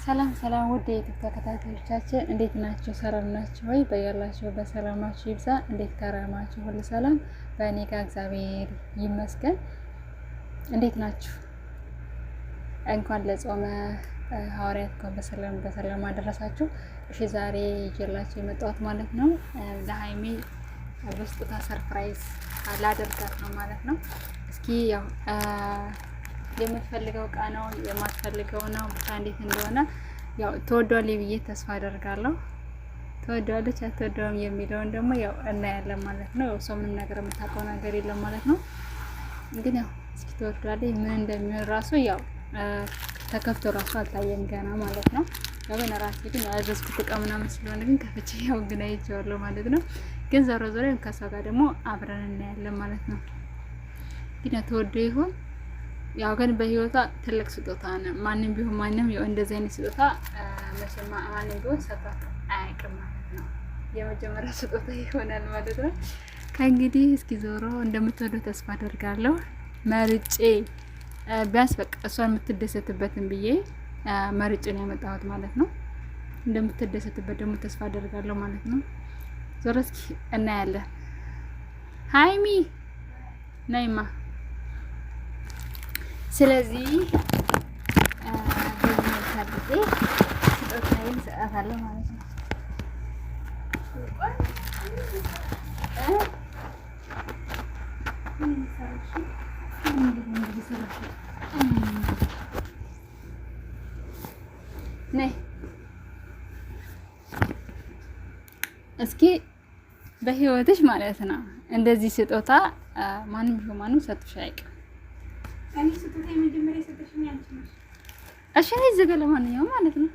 ሰላም ሰላም ውድ የዩቲዩብ ተከታታዮቻችን እንዴት ናችሁ? ሰላም ናችሁ ወይ? በያላችሁ በሰላማችሁ ይብዛ። እንዴት ከረማችሁ? ሁሉ ሰላም በእኔ ጋር እግዚአብሔር ይመስገን። እንዴት ናችሁ? እንኳን ለጾመ ሐዋርያት እንኳን በሰላም አደረሳችሁ። እሺ ዛሬ ይዤላችሁ የመጣሁት ማለት ነው ለሀይሚ በስጦታ ሰርፕራይዝ ላደርጋት ነው ማለት ነው። እስኪ ያው የምትፈልገው እቃ ነው የማትፈልገው ነው ብቻ እንዴት እንደሆነ ያው ትወዷለች ብዬ ተስፋ አደርጋለሁ። ትወዷለች አትወዷም የሚለውን ደግሞ ያው እናያለን ማለት ነው። እሷ ምንም ነገር የምታውቀው ነገር የለም ማለት ነው። ግን ያው እስኪ ትወዷለች ምን እንደሚሆን ራሱ ያው ተከፍቶ ራሱ አልታየም ገና ማለት ነው። ያው በነራሴ ግን ያዘዝኩት እቃ ምናምን ስለሆነ ግን ከፍቼ ያው ግን አይቼዋለሁ ማለት ነው። ግን ዞሮ ዞሮ ከሷ ጋር ደግሞ አብረን እናያለን ማለት ነው። ግን ተወዶ ይሆን ያው ግን በህይወቷ ትልቅ ስጦታ ነው። ማንም ቢሆን ማንም ያው እንደዚህ አይነት ስጦታ መቼም ማንም ቢሆን ሰጥቷት አያውቅም ማለት ነው። የመጀመሪያ ስጦታ ይሆናል ማለት ነው። ከእንግዲህ እስኪ ዞሮ እንደምትወደው ተስፋ አደርጋለሁ። መርጬ ቢያንስ በቃ እሷን የምትደሰትበትን ብዬ መርጬ ነው ያመጣሁት ማለት ነው። እንደምትደሰትበት ደግሞ ተስፋ አደርጋለሁ ማለት ነው። ዞሮ እስኪ እናያለን። ሃይሚ ነይማ። ስለዚህ በዚህ መልክ አድርጌ ስጦታዬን እሰጣታለሁ ማለት ነው። ነይ እስኪ በህይወትሽ ማለት ነው እንደዚህ ስጦታ ማንም ቢሆን ማንም ሰጥቶሽ አያውቅም። እኔ ስጦታ የመጀመሪያ የሰጠሽኝ አንቺ ነሽ። እሺ እኔ እዚህ ጋር ለማንኛውም ማለት ነው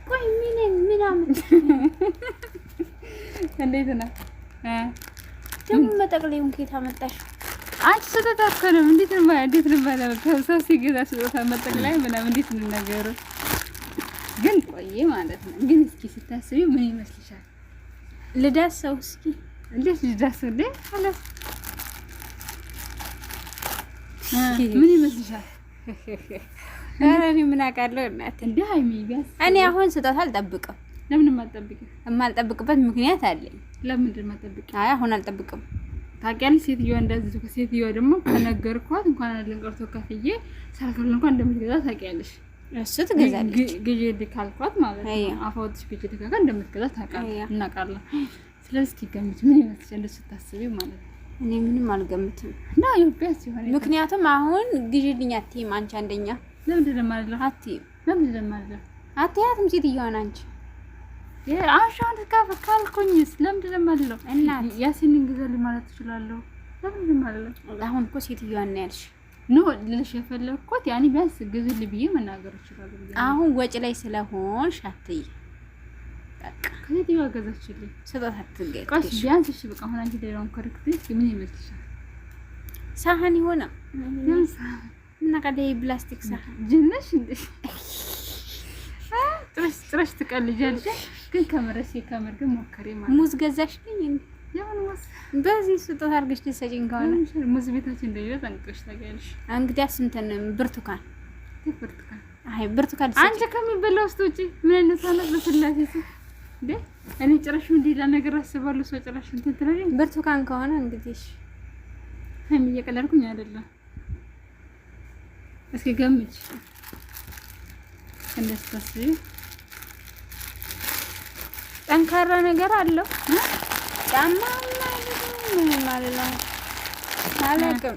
ቆይ ምናምን እንዴት ነው ደግሞ መጠቅለዩን ከየት አመጣሽ? አንቺ ስጦታ እኮ ነው። እንዴት ነው ማለት ሰው ሲገዛ ስጦታ መጠቅለያ ምናምን እንዴት ነው ነገሩ? ግን ቆይ ማለት ነው። ግን እስኪ ስታስቢው ምን ይመስልሻል? ልዳሰው እስኪ። እንዴት ልዳሰው እንዴ? አላስ ምን ይመስልሻል? ኧረ እኔ ምን አውቃለሁ እናት። እንዴ ሃይሚ ቢያንስ እኔ አሁን ስጦታ አልጠብቅም። ለምን ማጠብቂ? የማልጠብቅበት ምክንያት አለኝ። ለምንድን ማጠብቂ? አይ አሁን አልጠብቅም። ታውቂያለሽ፣ ሴትዮዋ እንደዚህ ሴትዮዋ ደግሞ ከነገርኳት እንኳን አይደለም ቀርቶ ከፍዬ ሳልከፍል እንኳን እንደምትገዛ ታውቂያለሽ። እሱ ትገዛለች። ግዢ ካልኳት ማለት ነው አፋውትሽ ግዢ ካካ እንደምትገዛ ታውቃለህ፣ እናውቃለን። ስለዚህ እስኪ ገምች ምን ይመስልሽ እንደሱ ታስቢው ማለት ነው። እኔ ምንም አልገምትም እና ኢትዮጵያ ሲሆን ምክንያቱም አሁን ግዢልኝ አትይም አንቺ። አንደኛ ለምንድን ነው ማለት ነው አትይም? ለምንድን ነው ማለት ነው አትያትም ሴትዮዋን አንቺ አሻን ካልኩኝስ ለምንድን ነው ማለት ነው? እና ያሲንን ግዛልኝ ማለት ትችላለህ። ለምንድን ነው ማለት ነው? አሁን እኮ ሴትዮዋን ነው ያልሽ ኖ ልልሽ የፈለኩት ያኔ ቢያንስ ግዙልኝ ብዬ መናገር እችላለሁ። አሁን ወጪ ላይ ስለሆንሽ አትይ። በቃ ከየትኛው ገዛችልኝ ስጦታ አትገኝ። ቆይ ቢያንስ እሺ በቃ አሁን አንቺ ሌላውን ኮሬክት ምን ይመስልሻል? ሳህን ይሆና ምን አቀደ ፕላስቲክ ሳህን ጅነሽ እንዴ? ጥረሽ ትቀልጃለሽ። ግን ከመረሲ ከመር ግን ሞከሬ ማለት ሙዝ ገዛሽልኝ እንዴ? ያውን ሙዝ በዚህ ስጦታ አድርገሽ ልትሰጪኝ ከሆነ ሙዝ ቤታችን እንደሌለ ጠንቅቀሽ ታውቂያለሽ። እንግዲያስ እንትን ብርቱካን ብርቱካን አይ ብርቱካን አንቺ ከሚበላው ውስጥ ውጪ ምን አይነት አለት በስላሴ እንዴ? እኔ ጭራሽ ሌላ ነገር አስባለሁ። ሰው ጭራሽ እንትን ትላለኝ። ብርቱካን ከሆነ እንግዲህ ሀይሚ እየቀለድኩኝ አይደለም። እስኪ ገምች እንደስታስቢ ጠንካራ ነገር አለው ጫማ ማለት ነው። አላውቅም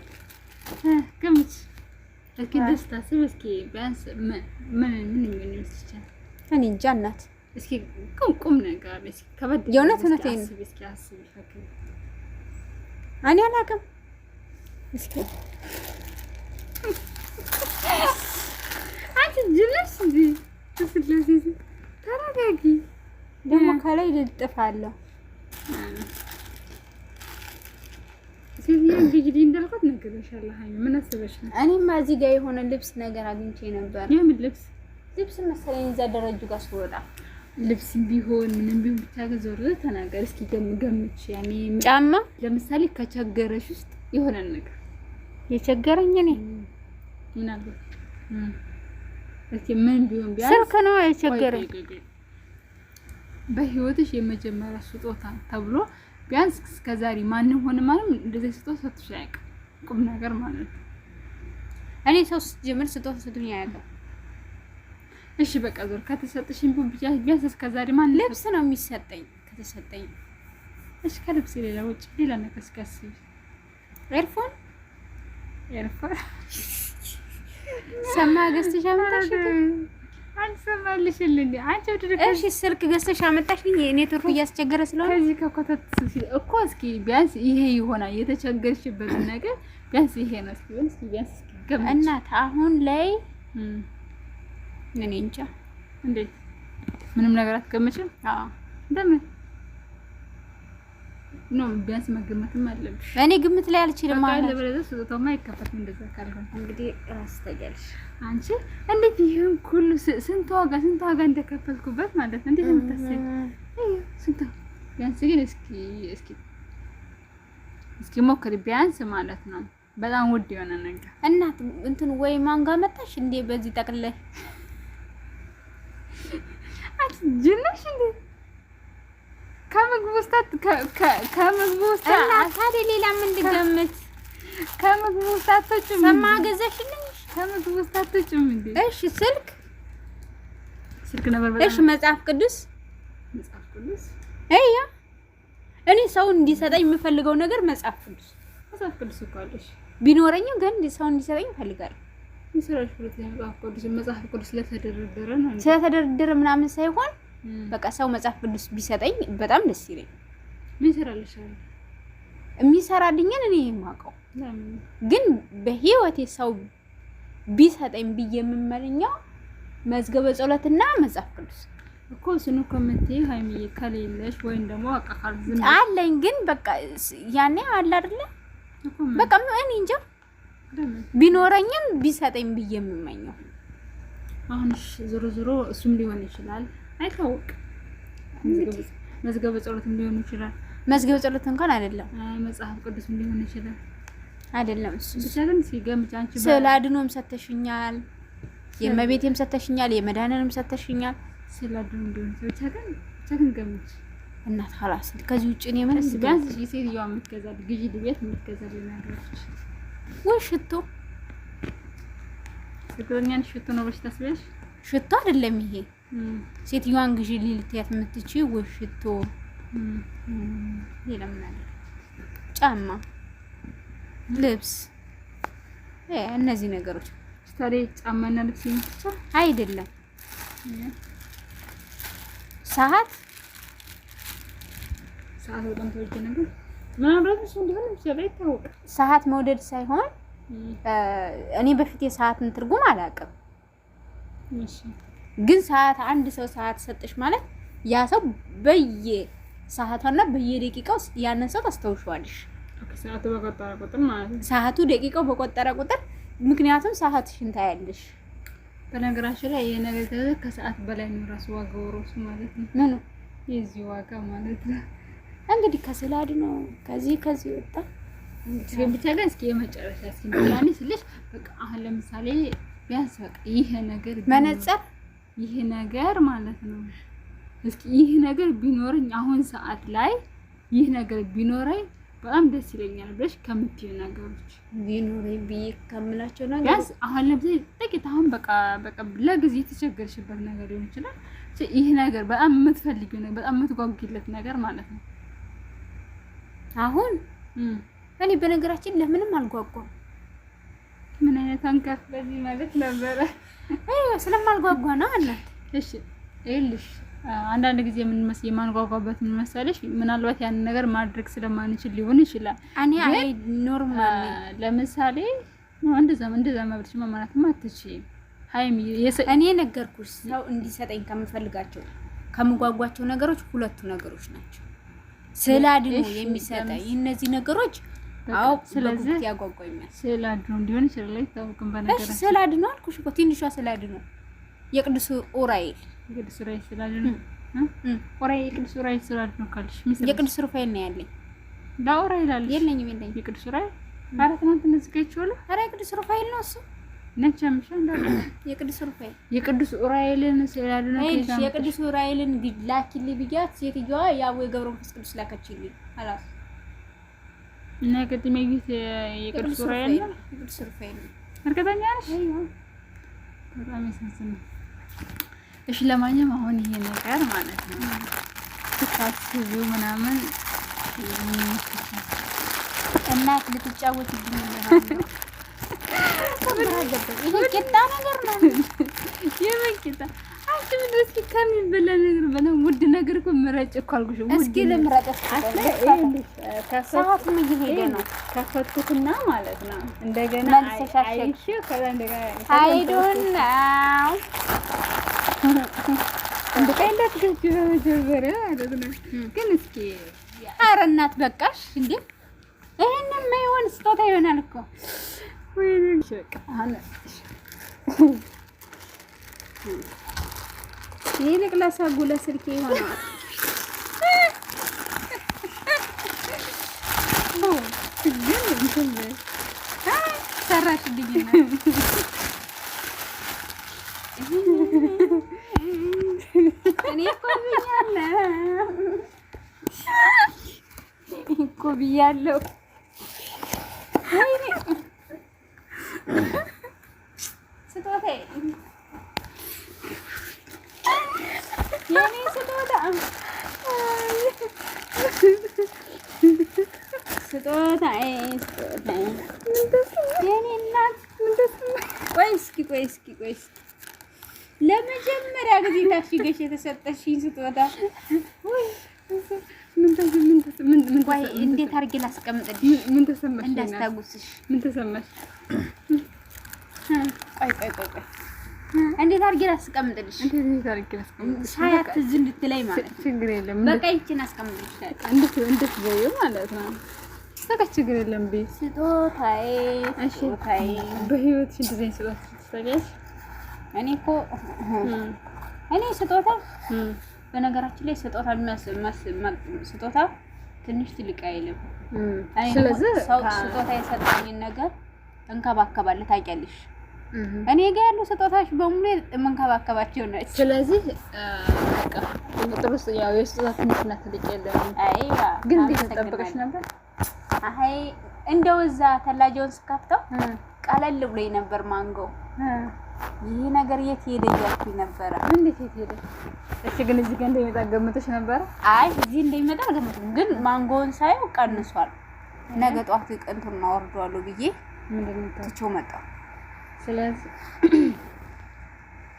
ገምች እስኪ እንደስታስቢ እስኪ ቢያንስ ምን ይመስልሻል? እኔ እንጃ እናት። እስኪ ቁም ነገር እስኪ ከበድ የእውነት እውነቴን እስኪ አስቢ ፈክሪ። እኔ አላውቅም። እስኪ አንቺ ጅለሽ እንጂ ተስለሽ ተረጋጊ። ደግሞ ከላይ ልጥፋለሁ። ሲቪያ እንግዲህ እንዳልኳት ነገርሻለሁ። ሃይ ምን አስበሽ ነው? እኔማ እዚህ ጋር የሆነ ልብስ ነገር አግኝቼ ነበር። የምን ልብስ? ልብስ መሰለኝ እዛ ደረጁ ጋር ስወጣ ልብስም ቢሆን ምንም ቢሆን ብቻ ዞር ተናገር እስኪ ገምች። ያኔ ጫማ ለምሳሌ ከቸገረሽ ውስጥ የሆነ ነገር የቸገረኝ እኔ ምን አለ እስኪ ምን ቢሆን ቢያንስ ስልክ ነው የቸገረኝ። በህይወትሽ የመጀመሪያ ስጦታ ተብሎ ቢያንስ እስከዛሬ ማንም ሆነ ማንም እንደዚህ ስጦታ ሰጥቶሽ አያውቅም። ቁም ነገር ማለት ነው። እኔ ሰው ጀምር ስጦታ ሰጥቶኝ አያውቅም። እሺ በቃ ዞር ከተሰጠሽኝ ቢያንስ እስከዛሬ ማን ልብስ ነው የሚሰጠኝ ከተሰጠኝ። እሺ ከልብስ ሌላ ውጭ ሌላ ነገር እስከስ ኤርፎን ሰማ ገዝተሽ አመጣሽ? አንሰማልሽ እንዴ አንቺ ወደ እሺ ስልክ ገዝተሽ አመጣሽ? ኔትወርክ እያስቸገረ ስለሆነ ከዚህ ከኮተት እኮ እስኪ ቢያንስ ይሄ ይሆናል የተቸገርሽበት ነገር ቢያንስ ይሄ ነው። እስኪ ቢያንስ ገምች እናት አሁን ላይ እኔ እንጃ እንዴት ምንም ነገር አትገምችም? አዎ እንደምን ነው ቢያንስ መገመትም አለብሽ። እኔ ግምት ላይ አልችልም ማለት ነው። ለበለዚያ ስጦታውማ አይከፈትም። እንደዛ ካልሆነ እንግዲህ ራስ ተገልሽ አንቺ እንዴት ይሄን ሁሉ ስንት ዋጋ እንደከፈልኩበት ማለት ነው። እንዴት የምታስቢ ስንት ቢያንስ ግን እስኪ ሞክሪ ቢያንስ ማለት ነው። በጣም ውድ የሆነ ነገር እናት እንትን ወይ ማንጋ መጣሽ እንዴ በዚህ ጠቅልለሽ አንቺ ጅነሽ እንዴ ከምግብ ውስጥ እና ታዲያ ሌላ ምን ልገምት? ከምግብ ውስጥ አትወጪም? ሰማ ገዛሽልኝ? ከምግብ ውስጥ አትወጪም እንዴ? እሺ ስልክ ነበር በጣም። እሺ መጽሐፍ ቅዱስ እያ እኔ ሰው እንዲሰጠኝ የምፈልገው ነገር መጽሐፍ ቅዱስ እኮ አለሽ። ቢኖረኝም ግን ሰው እንዲሰጠኝ እፈልጋለሁ። ይሰራሽ ሁለት መጽሐፍ ቅዱስ ስለተደረደረ ነው። ስለተደረደረ ምናምን ሳይሆን በቃ ሰው መጽሐፍ ቅዱስ ቢሰጠኝ በጣም ደስ ይለኝ። ምን ይሰራልሻል? የሚሰራልኝን እኔ የማውቀው ግን በህይወቴ ሰው ቢሰጠኝ ብዬ የምመኘው መዝገበ ጸሎትና መጽሐፍ ቅዱስ እኮ ስኑ ኮሚቴ ሃይሚዬ ከሌለሽ ወይም ደግሞ አቃካል ዝም አለኝ ግን በቃ ያኔ አለ አይደለ በቃ እኔ እንጃ ቢኖረኝም ቢሰጠኝ ብዬ የምመኘው አሁንሽ ዞሮ እሱም ሊሆን ይችላል አይታወቅም። መዝገበ ጸሎትም ሊሆን ይችላል። መዝገበ ጸሎት እንኳን አይደለም መጽሐፍ ቅዱስም ሊሆን ይችላል። አይደለም እሱ ብቻ ግን ሲገምች አንቺ ስላድኖም ሰተሽኛል፣ የመቤቴም ሰተሽኛል፣ የመዳነንም ሰተሽኛል። ስላድኖም ሊሆን ብቻ ግን ገምች እናት خلاص ከዚህ ውጪ እኔ ምን ቢያንስ የሴትዮዋ የምትገዛል ግዢ ድቤት የምትገዛል ነገሮች ወይ ሽቶ ስለኛን ሽቶ ነው ብለሽ ታስበሽ? ሽቶ አይደለም ይሄ ሴትዮዋን ግዢ ሊልትያት የምትችይ ወይ ሽቶ ሌላ ምን አለ? ጫማ፣ ልብስ እነዚህ ነገሮች ታዲያ ጫማና ልብስ ብቻ አይደለም። ሰዓት በጣም ተወደደ ነገር ምናምን እሱ እንደሆነ ይችላል አይታወቅም። ሰዓት መውደድ ሳይሆን እኔ በፊት የሰዓትን ትርጉም አላውቅም። እሺ ግን ሰዓት አንድ ሰው ሰዓት ሰጥሽ ማለት ያ ሰው በየሰዓቷና በየደቂቃው ያንን ሰው ታስተውሻለሽ። ሰዓቱ በቆጠረ ቁጥር ማለት ነው። ሰዓቱ ደቂቃው በቆጠረ ቁጥር ምክንያቱም ሰዓትሽን ታያለሽ። በነገራችን ላይ ይሄ ነገር ከሰዓት በላይ ነው ራሱ ዋጋው ራሱ ማለት ነው። ምኑ የዚህ ዋጋ ማለት ነው እንግዲህ ከስላድ ነው ከዚህ ወጣ እንግዲህ ብቻ ግን እስኪ የመጨረሻ እስኪ ያኔ ስልሽ በቃ አሁን ለምሳሌ ቢያንስ በቃ ይሄ ነገር መነጽር ይሄ ነገር ማለት ነው እስኪ ይሄ ነገር ቢኖርኝ አሁን ሰዓት ላይ ይሄ ነገር ቢኖረኝ በጣም ደስ ይለኛል ብለሽ ከምትይው ነገሮች ቢኖረኝ ብዬ ከምላቸው ነገር ቢያንስ አሁን ለምሳሌ ጥቂት አሁን በቃ ለጊዜ የተቸገርሽበት ነገር ሊሆን ይችላል። ይሄ ነገር በጣም የምትፈልጊው ነገር በጣም የምትጓጉለት ነገር ማለት ነው። አሁን እኔ በነገራችን ለምንም አልጓጓም። ምን አይነት አንከፍ በዚህ ማለት ነበረ ስለማልጓጓ ነው አለ። እሺ ይልሽ አንዳንድ ጊዜ ምን የማንጓጓበት ምን መሰለሽ ምናልባት ያን ነገር ማድረግ ስለማንችል ሊሆን ይችላል። እኔ አይ ኖርማል ለምሳሌ እንደዛ ማብርሽ ማማራትማ አትችይም። ሃይሚ እኔ ነገርኩሽ ሰው እንዲሰጠኝ ከምፈልጋቸው ከምጓጓቸው ነገሮች ሁለቱ ነገሮች ናቸው። ስላድኖ የሚሰጠኝ እነዚህ ነገሮች አው ስለዚህ ያጓጓኛል። ስላድኖ እንዲሆን ይችላል አይታወቅም። በነገራችን ስላድኖ አልኩሽ እኮ ትንሿ ስላድኖ የቅዱስ ኡራኤል ስላድኖ ኡራኤል የቅዱስ ኡራኤል ስላልኩ ነው ካልሽ የቅዱስ ሩፋኤል ነው ያለኝ። ዳውራኤል አለ የለኝም። የቅዱስ ኡራኤል አራት ነው ተነዝከችውላ። ኧረ የቅዱስ ሩፋኤል ነው እሱ ነቻምሽ እንዳለ የቅዱስ ሩፋኤል የቅዱስ ኡራኤልን ስላሉ ነው። የቅዱስ ኡራኤልን ላኪልኝ ብያት ሴትዮዋ የአቡነ ገብረ መንፈስ ቅዱስ ላከችልኝ። አላስ እና ቅድም ይት የቅዱስ ኡራኤል ነው የቅዱስ ሩፋኤል ነው። እርግጠኛ ነሽ? በጣም ያሳዝናል። እሺ ለማንኛውም አሁን ይሄ ነገር ማለት ነው ታስቢው ምናምን እናት ልትጫወትብኝ ነው። ይሄ ቂጣ ነገር ነው። የመቂጣ አንቺ ምን እስኪ ከሚበላ ነገር በለው ውድ ነገር እኮ ምረጭ እኮ አልኩሽ። እስኪ ልምረጥ። ሰዓቱም እየሄደ ነው። ከፈትኩትና ማለት ነው እንደገና አይሽ ከዛ እንደገና አይዶን ነው እንደቀንዳት ገጭ በመጀመሪያ ማለት ነው። ግን እስኪ ኧረ እናት በቃሽ እንዴ! ይሄንን ማይሆን ስጦታ ይሆናል እኮ ወይኔ በቃ አሁን ይልቅ ለሳጉለ ስልኬ ይሆናል። ግን እንትን ሰራችልኝ እና እኔ እኮ ብያለሁ። ወይኔ ስጦታዬ የኔ ስጦታ ስጦታዬ የኔ እናት ቆይ እስኪ ለመጀመሪያ ጊዜ ታሽገሽ የተሰጠሽኝ ስጦታ እንዴት አድርጌ ላስቀምጥልሽ? ምን ተሰማሽ? እንዳስታውስሽ ምን ተሰማሽ? ቆይ እንዴት አድርጌ ላስቀምጥልሽ? እንዴት አድርጌ ላስቀምጥልሽ? ሳያት ትዝ እንድትለኝ ማለት ነው። ችግር የለም። በቃ ይቺን አስቀምጥልሻለሁ። እንዴት በይው ማለት ነው። በቃ ችግር የለም። ስጦታዬ ስጦታዬ በህይወትሽ እንደዚህ ስጦታ ትሰጪያለሽ? እኔ ስጦታ በነገራችን ላይ ስጦታ ትንሽ ትልቅ አይልም። ስለዚህ ስጦታ የሰጠኝን ነገር እንከባከባለሁ። ታውቂያለሽ እኔ ጋር ያሉ ስጦታዎች በሙሉ የምንከባከባቸው ናቸው። ስለዚህ በቃ ጥሩስ ያው የስጦታ ትንሽና ትልቅ የለም። አይዋ ግን እንዴት ተጠብቀሽ ነበር? አይ እንደው እዛ ተላጃውን ስካፍተው ቀለል ብሎኝ ነበር ማንጎ። ይሄ ነገር የት ሄደ እያልኩኝ ነበረ። እንዴት የት ሄደ? እሺ ግን እዚህ ጋር እንደሚመጣ ገምተሽ ነበር? አይ እዚህ እንደሚመጣ አልገመትኩም፣ ግን ማንጎውን ሳየው ቀንሷል። ነገ ጧት እንትን እናወርደዋለሁ ብዬ ምንድነው ትቼው መጣሁ። ስለዚህ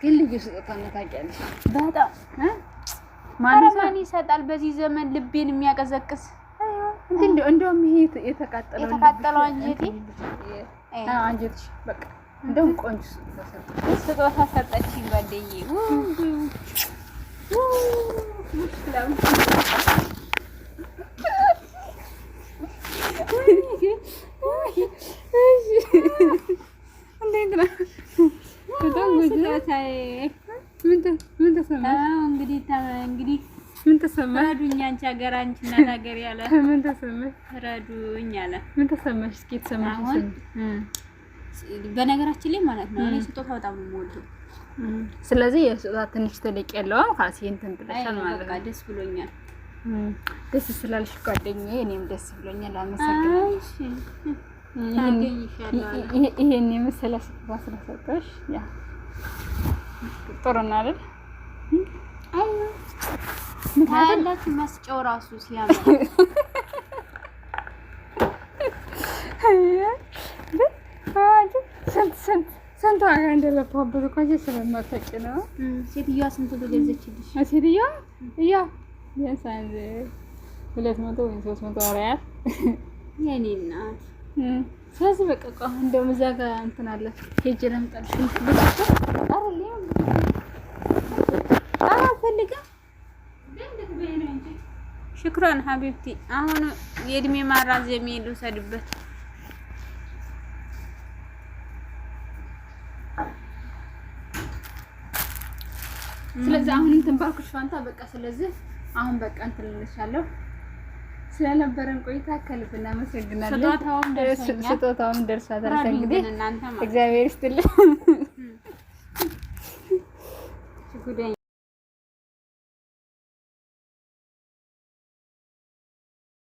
ግን ልዩ ስጦታ ነው ታውቂያለሽ። በጣም ማን ይሰጣል በዚህ ዘመን ልቤን የሚያቀዘቅዝ? እንደውም ይሄ የተቃጠለው አንጀቴ አንጀትሽ በቃ እንደውም ቆንጆ ስጦታ ሰጠችኝ ጓደኛዬ። ምን ተሰማሽ? ረዱኝ አንቺ ሀገር አንቺ እናት ሀገር ያለ ምን ተሰማሽ? ረዱኝ አለ። ምን ተሰማሽ? እስኪ ተሰማሽ? በነገራችን ላይ ማለት ነው እኔ ስጦታ በጣም ነው የምወደው። ስለዚህ የስጦታ ትንሽ ትልቅ የለውም ካሲ እንትን ብለሻል ማለት ነው። ደስ ብሎኛል። ደስ ስላልሽ ጓደኛዬ እኔም ደስ ብሎኛል። አመሰግናለሁ። ይሄን የመሰለ ስጦታ ስለሰጠሽ ያ ጥሩ ነው አይደል? ታያላችሁ መስጫው ራሱ ሲያምር ስንት ዋጋ እንደለፋበት እኮ አንቺ ስለማታውቂ ነው። ሴትዮዋ ስንት ገዘችልሽ? ሴትዮዋ ያው ቢያንስ 200 ወይ 300 ሪያል የኔ እናት። ስለዚህ በቃ እንደውም እዛ ጋር እንትን አለ ሄጄ ለምጣልሽ ሽክራን ሀቢብቲ። አሁን የእድሜ ማራዘሚያ ልውሰድበት። ስለዚህ አሁን እንትን ባልኩሽ ፋንታ በቃ ስለዚህ አሁን በቃ እንትን ልልሻለሁ። ስለነበረን ቆይታ ከልብ እናመሰግናለን። ስጦታውም ደርሷታል። እንግዲህ እግዚአብሔር ይስጥልኝ።